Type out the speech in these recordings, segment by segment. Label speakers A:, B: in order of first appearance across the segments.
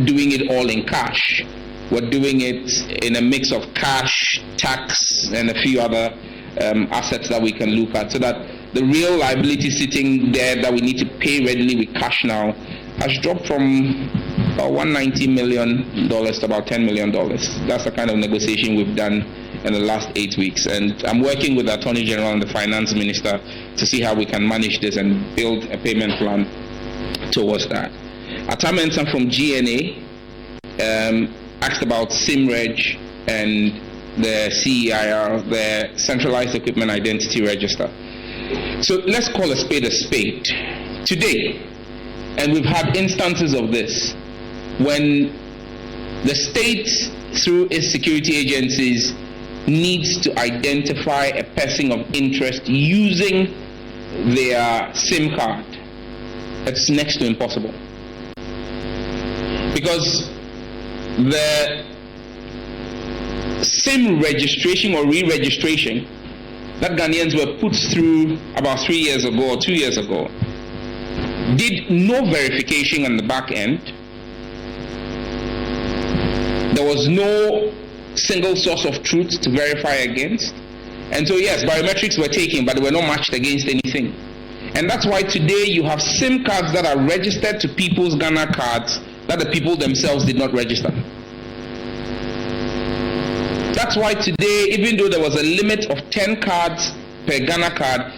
A: doing it all in cash. We're doing it in a mix of cash, tax, and a few other assets that we can look at, so that the real liability sitting there that we need to pay readily with cash now has dropped from about $190 million to about $10 million. That's the kind of negotiation we've done in the last 8 weeks. And I'm working with the Attorney General and the Finance Minister to see how we can manage this and build a payment plan towards that. Atamansan from GNA asked about Sim-reg and the CEIR, the Centralized Equipment Identity Register. So let's call a spade today. And we've had instances of this when the state, through its security agencies, needs to identify a person of interest using their SIM card. It's next to impossible, because the SIM registration or re-registration that Ghanaians were put through about 3 years ago or 2 years ago did no verification on the back end. There was no single source of truth to verify against. And so yes, biometrics were taken, but they were not matched against anything. And that's why today you have SIM cards that are registered to people's Ghana cards that the people themselves did not register. That's why today, even though there was a limit of 10 cards per Ghana card,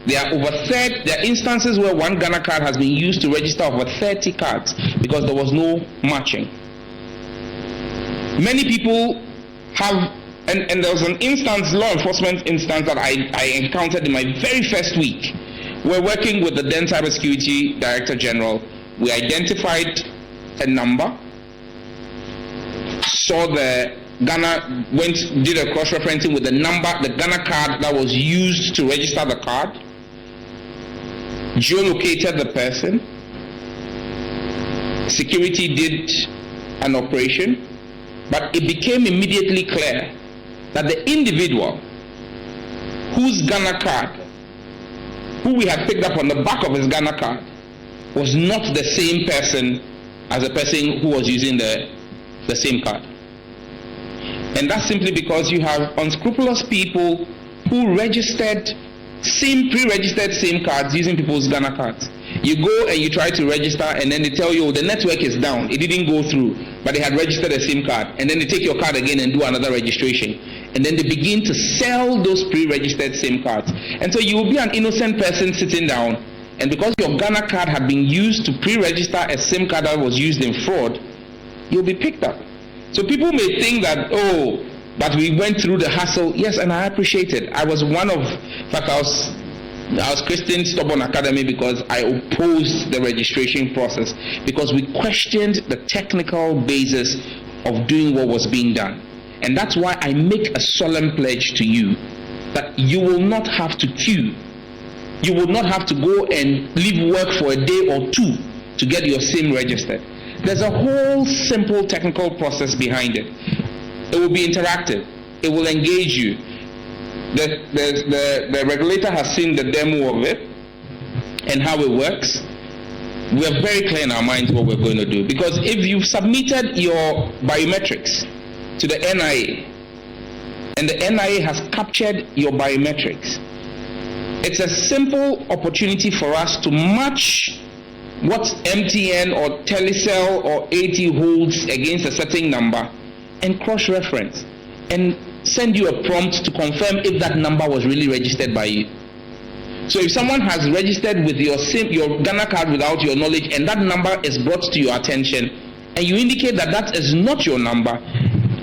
A: there are instances where one Ghana card has been used to register over 30 cards because there was no matching. Many people have, and there was an instance, law enforcement instance that I encountered in my very first week. We're working with the then Cybersecurity Director General. We identified a number, saw the Ghana, did a cross-referencing with the number, the Ghana card that was used to register the card, geolocated the person, security did an operation, but it became immediately clear that the individual whose Ghana card, who we had picked up on the back of his Ghana card, was not the same person as the person who was using the same card. And that's simply because you have unscrupulous people who registered pre-registered SIM cards using people's Ghana cards. You go and you try to register, and then they tell you, oh, the network is down, it didn't go through, but they had registered a SIM card, and then they take your card again and do another registration, and then they begin to sell those pre-registered SIM cards. And so you will be an innocent person sitting down, and because your Ghana card had been used to pre-register a SIM card that was used in fraud, you'll be picked up. So people may think that, oh, but we went through the hassle. Yes, and I appreciate it. I was one of, in fact, I was Christian Stubborn Academy because I opposed the registration process, because we questioned the technical basis of doing what was being done. And that's why I make a solemn pledge to you that you will not have to queue. You will not have to go and leave work for a day or two to get your SIM registered. There's a whole simple technical process behind it. It will be interactive. It will engage you. The regulator has seen the demo of it and how it works. We are very clear in our minds what we're going to do. Because if you've submitted your biometrics to the NIA and the NIA has captured your biometrics, it's a simple opportunity for us to match what MTN or Telecel or AT holds against a certain number and cross-reference and send you a prompt to confirm if that number was really registered by you. So if someone has registered with your Ghana card without your knowledge, and that number is brought to your attention, and you indicate that that is not your number,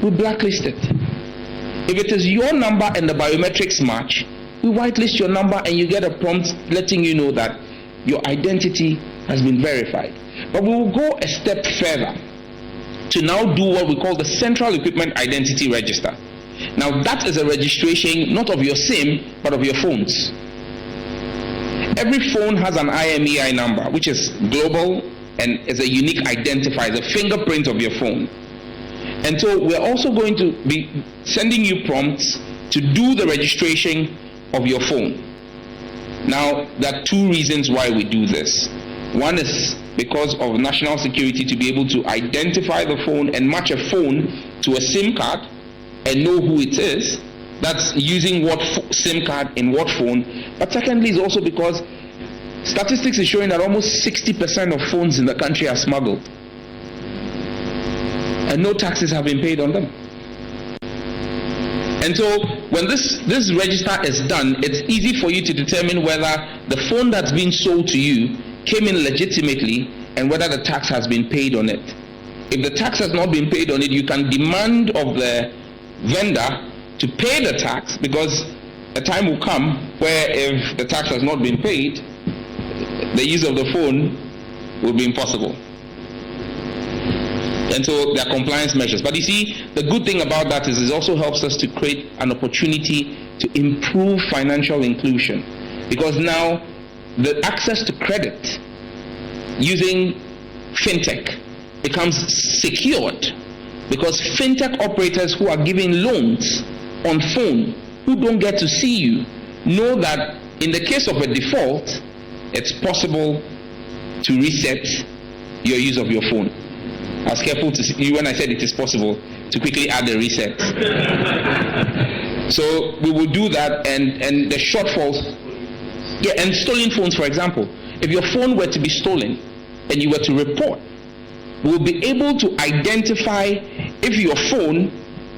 A: we blacklist it. If it is your number and the biometrics match, we whitelist your number and you get a prompt letting you know that your identity has been verified. But we will go a step further to now do what we call the Central Equipment Identity Register. Now that is a registration not of your SIM but of your phones. Every phone has an IMEI number, which is global and is a unique identifier, the fingerprint of your phone. And so we're also going to be sending you prompts to do the registration of your phone. Now, there are two reasons why we do this. One is because of national security to be able to identify the phone and match a phone to a SIM card and know who it is. That's using what SIM card in what phone. But secondly, is also because statistics is showing that almost 60% of phones in the country are smuggled, and no taxes have been paid on them. And so when this register is done, it's easy for you to determine whether the phone that's been sold to you came in legitimately and whether the tax has been paid on it. If the tax has not been paid on it, you can demand of the vendor to pay the tax, because a time will come where if the tax has not been paid, the use of the phone will be impossible. And so there are compliance measures. But you see, the good thing about that is it also helps us to create an opportunity to improve financial inclusion, because now the access to credit using fintech becomes secured, because fintech operators who are giving loans on phone, who don't get to see you, know that in the case of a default, it's possible to reset your use of your phone. I was careful to see when I said it is possible to quickly add a reset. So we will do that, and the shortfalls. Yeah, and stolen phones, for example. If your phone were to be stolen and you were to report, we'll be able to identify if your phone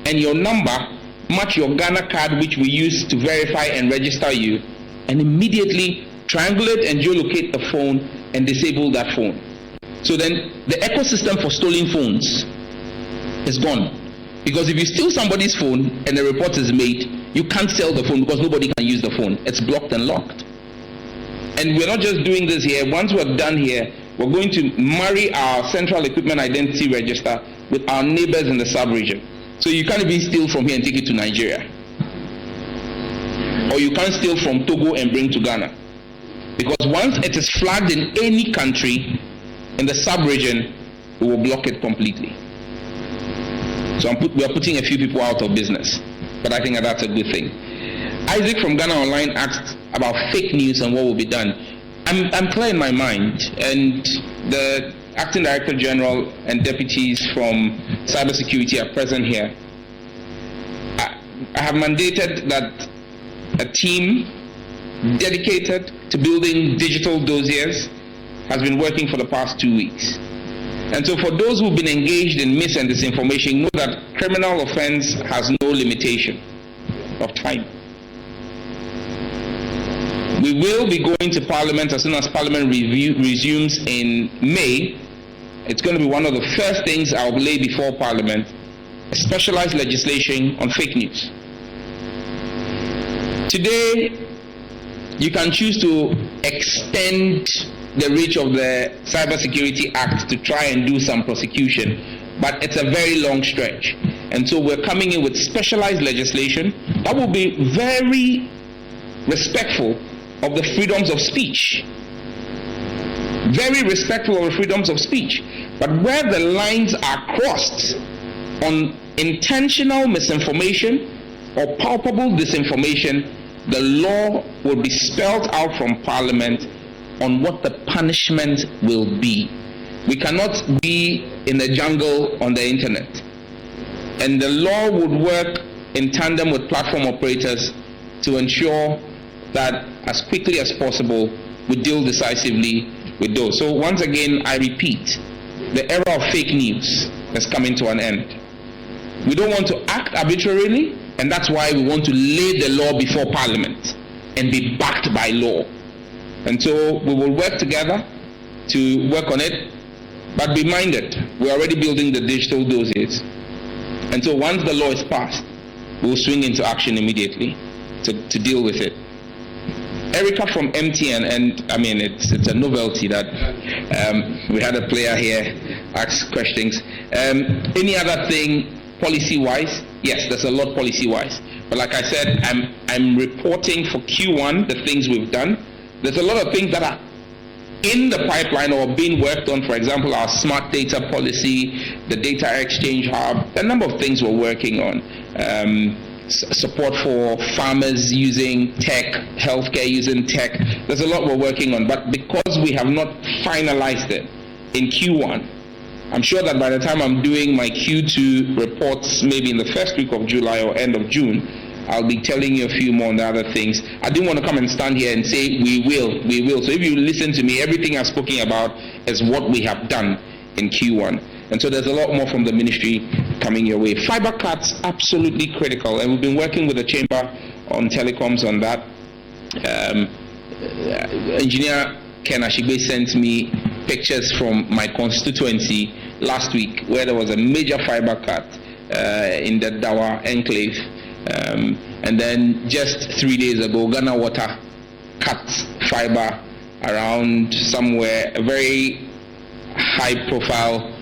A: and your number match your Ghana card, which we use to verify and register you, and immediately triangulate and geolocate the phone and disable that phone. So then the ecosystem for stolen phones is gone. Because if you steal somebody's phone and a report is made, you can't sell the phone because nobody can use the phone. It's blocked and locked. And we're not just doing this here. Once we're done here, we're going to marry our central equipment identity register with our neighbors in the sub-region. So you can't even steal from here and take it to Nigeria. Or you can't steal from Togo and bring to Ghana. Because once it is flagged in any country, in the sub-region, we will block it completely. So we are putting a few people out of business. But I think that's a good thing. Isaac from Ghana Online asked about fake news and what will be done. I'm clear in my mind, and the Acting Director General and deputies from cybersecurity are present here. I have mandated that a team dedicated to building digital dossiers has been working for the past 2 weeks. And so for those who've been engaged in mis and disinformation, know that criminal offense has no limitation of time. We will be going to Parliament as soon as Parliament resumes in May. It's going to be one of the first things I'll lay before Parliament, a specialized legislation on fake news. Today, you can choose to extend the reach of the Cybersecurity Act to try and do some prosecution, but it's a very long stretch. And so we're coming in with specialized legislation that will be very respectful of the freedoms of speech. Very respectful of the freedoms of speech. But where the lines are crossed on intentional misinformation or palpable disinformation, the law will be spelled out from Parliament on what the punishment will be. We cannot be in the jungle on the internet. And the law would work in tandem with platform operators to ensure that as quickly as possible we deal decisively with those. So once again, I repeat, the era of fake news is coming to an end. We don't want to act arbitrarily, and that's why we want to lay the law before Parliament and be backed by law. And so we will work together to work on it, but be minded, we're already building the digital dossiers. And so once the law is passed, we'll swing into action immediately to deal with it. Erica from MTN, and I mean, it's a novelty that we had a player here ask questions. Any other thing policy-wise? Yes, there's a lot policy-wise. But like I said, I'm reporting for Q1 the things we've done. There's a lot of things that are in the pipeline or being worked on. For example, our smart data policy, the data exchange hub, a number of things we're working on. Support for farmers using tech, healthcare using tech. There's a lot we're working on, but because we have not finalized it, in Q1. I'm sure that by the time I'm doing my Q2 reports, maybe in the first week of July or end of June, I'll be telling you a few more on the other things. I didn't want to come and stand here and say we will. So if you listen to me, everything I've spoken about is what we have done in Q1. And so there's a lot more from the ministry coming your way. Fiber cuts, absolutely critical. And we've been working with the chamber on telecoms on that. Engineer Ken Ashigbe sent me pictures from my constituency last week where there was a major fiber cut in the Dawa enclave. And then just 3 days ago, Ghana Water cut fiber around somewhere, a very high profile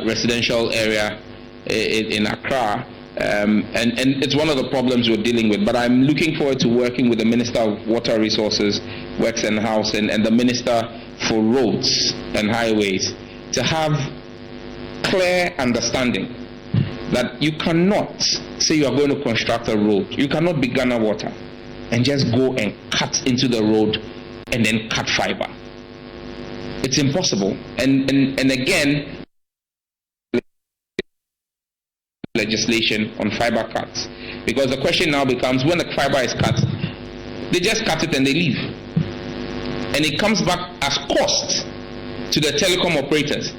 A: residential area in Accra. And it's one of the problems we're dealing with. But I'm looking forward to working with the Minister of Water Resources, Works and Housing, and the Minister for Roads and Highways to have clear understanding that you cannot say you are going to construct a road. You cannot be Ghana Water and just go and cut into the road and then cut fiber. It's impossible. And again, legislation on fiber cuts, because the question now becomes, when the fiber is cut, they just cut it and they leave, and it comes back as cost to the telecom operators.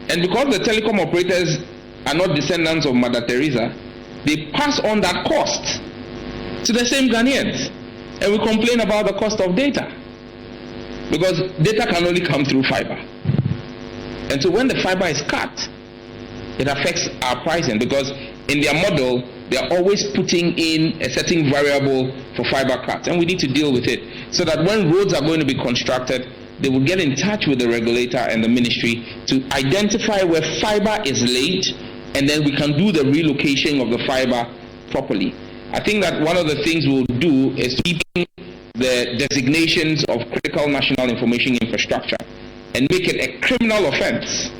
A: And because the telecom operators are not descendants of Mother Teresa, they pass on that cost to the same Ghanaians, and we complain about the cost of data, because data can only come through fiber. And so when the fiber is cut, it affects our pricing, because in their model they are always putting in a certain variable for fiber cuts, and we need to deal with it so that when roads are going to be constructed, they will get in touch with the regulator and the ministry to identify where fiber is laid, and then we can do the relocation of the fiber properly. I think that one of the things we'll do is keeping the designations of critical national information infrastructure and make it a criminal offense,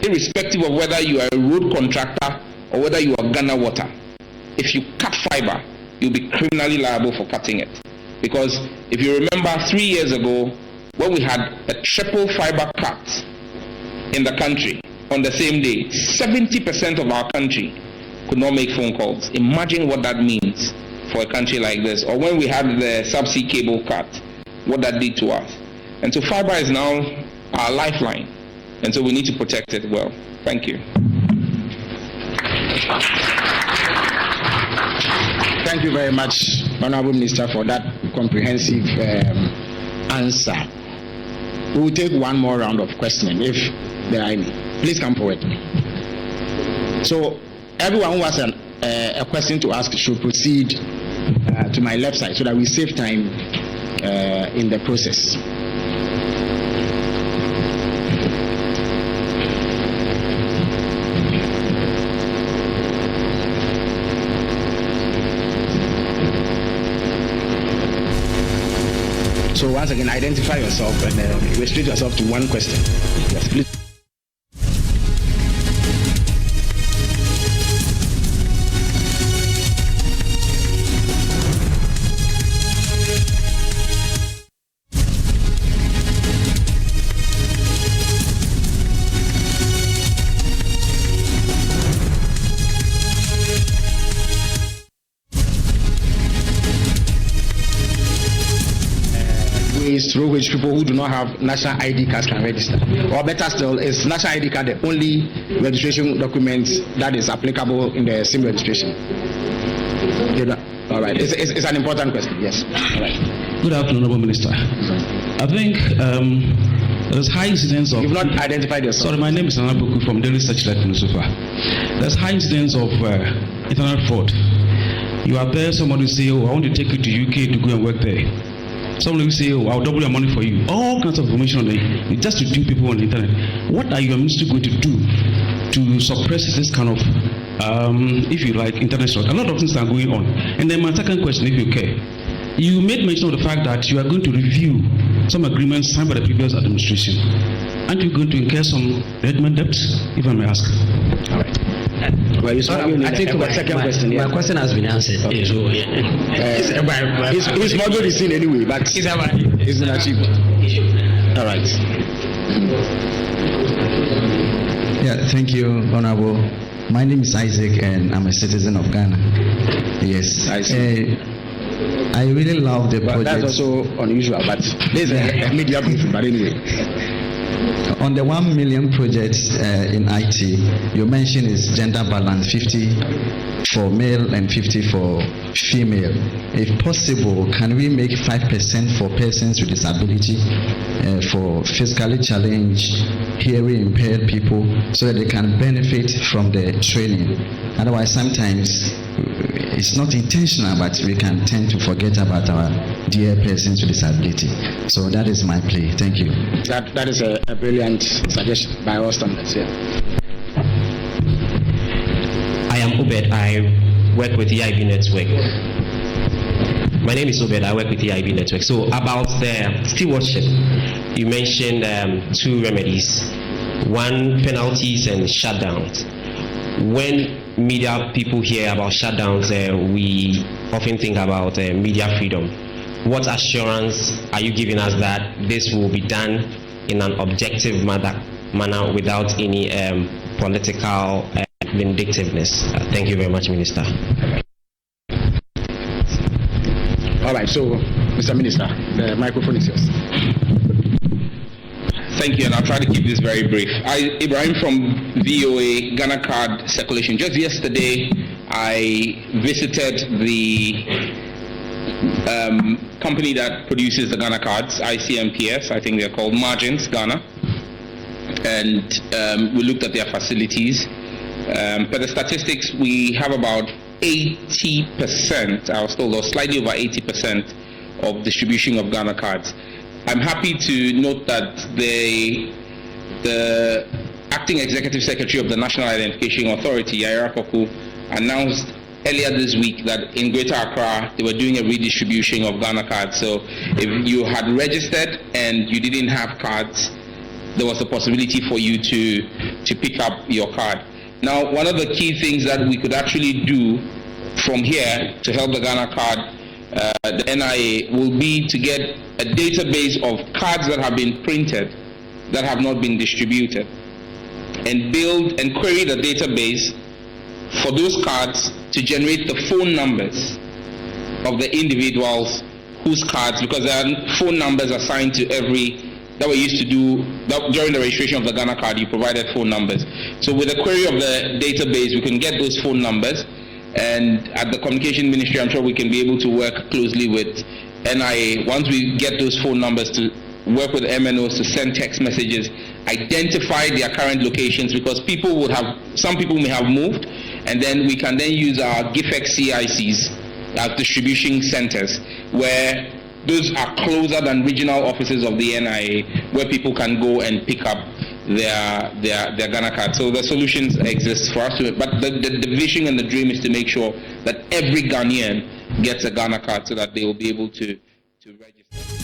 A: irrespective of whether you are a road contractor or whether you are Ghana Water. If you cut fiber, you'll be criminally liable for cutting it. Because if you remember 3 years ago, when we had a triple fiber cut in the country on the same day, 70% of our country could not make phone calls. Imagine what that means for a country like this. Or when we had the subsea cable cut, what that did to us. And so fiber is now our lifeline. And so we need to protect it well. Thank you.
B: Thank you very much, Honorable Minister, for that comprehensive answer. We will take one more round of questioning if there are any. Please come forward. So everyone who has a question to ask should proceed to my left side so that we save time in the process. So once again, identify yourself and restrict yourself to one question. Yes, please. Through which people who do not have national ID cards can register, or better still, is national ID card the only registration document that is applicable in the Sim-reregistration? All right, it's an important question. Yes. All right.
C: Good afternoon, Honorable Minister. I think there's high incidence of.
B: You've not identified yourself.
C: Sorry, my name is Anabuku from Daily Searchlight from Lucifer. There's high incidence of internet fraud. You are there, somebody say, "Oh, I want to take you to UK to go and work there." Some will say, "Oh, I'll double your money for you." All kinds of information on the just to dupe people on the internet. What are your ministry going to do to suppress this kind of, if you like, internet fraud? A lot of things are going on. And then my second question, if you care, you made mention of the fact that you are going to review some agreements signed by the previous administration. Aren't you going to incur some redmond debts, if I may ask?
B: All right. Well, I think my second question.
D: My question has been answered.
B: Okay. He's not going to see anyway, but it's not achieved. All right.
D: Yeah, thank you, Honorable. My name is Isaac, and I'm a citizen of Ghana. Yes.
B: I see.
D: I really love the
B: Well,
D: project.
B: that's also unusual, but there's a media briefing. But anyway,
D: On the 1 million project in IT, you mentioned is gender balance, 50 for male and 50 for female. If possible, can we make 5% for persons with disability, for physically challenged, hearing impaired people, so that they can benefit from the training? Otherwise, sometimes it's not intentional, but we can tend to forget about our dear persons with disability. So that is my plea. Thank you.
B: that is a brilliant suggestion by all standards. Yeah.
E: I am Obed. I work with the EIB Network. My name is Obed. I work with the EIB Network. So about the stewardship, you mentioned 2 remedies. 1, penalties and shutdowns. When media people hear about shutdowns, we often think about media freedom. What assurance are you giving us that this will be done in an objective manner without any political vindictiveness? Thank you very much, Minister.
B: All right. So, Mr. Minister, the microphone is yours.
A: Thank you, and I'll try to keep this very brief. Ibrahim from VOA, Ghana Card Circulation. Just yesterday, I visited the company that produces the Ghana Cards, ICMPS, I think they're called Margins, Ghana. And we looked at their facilities. Per the statistics, we have about 80%, I was told, or slightly over 80% of distribution of Ghana Cards. I'm happy to note that the Acting Executive Secretary of the National Identification Authority, Yaira Poku, announced earlier this week that in Greater Accra they were doing a redistribution of Ghana cards. So if you had registered and you didn't have cards, there was a possibility for you to pick up your card. Now, one of the key things that we could actually do from here to help the Ghana card, the NIA, will be to get a database of cards that have been printed that have not been distributed, and build and query the database for those cards to generate the phone numbers of the individuals whose cards, because there are phone numbers assigned to every, that we used to do that during the registration of the Ghana card, you provided phone numbers. So with the query of the database, we can get those phone numbers, and at the Communication Ministry, I'm sure we can be able to work closely with NIA. Once we get those phone numbers, to work with MNOs to send text messages, identify their current locations, because people would have, some people may have moved, and then we can then use our GIFEX CICs, our distribution centers, where those are closer than regional offices of the NIA, where people can go and pick up their Ghana card. So the solutions exist for us to, but the vision and the dream is to make sure that every Ghanaian gets a Ghana card so that they will be able to register.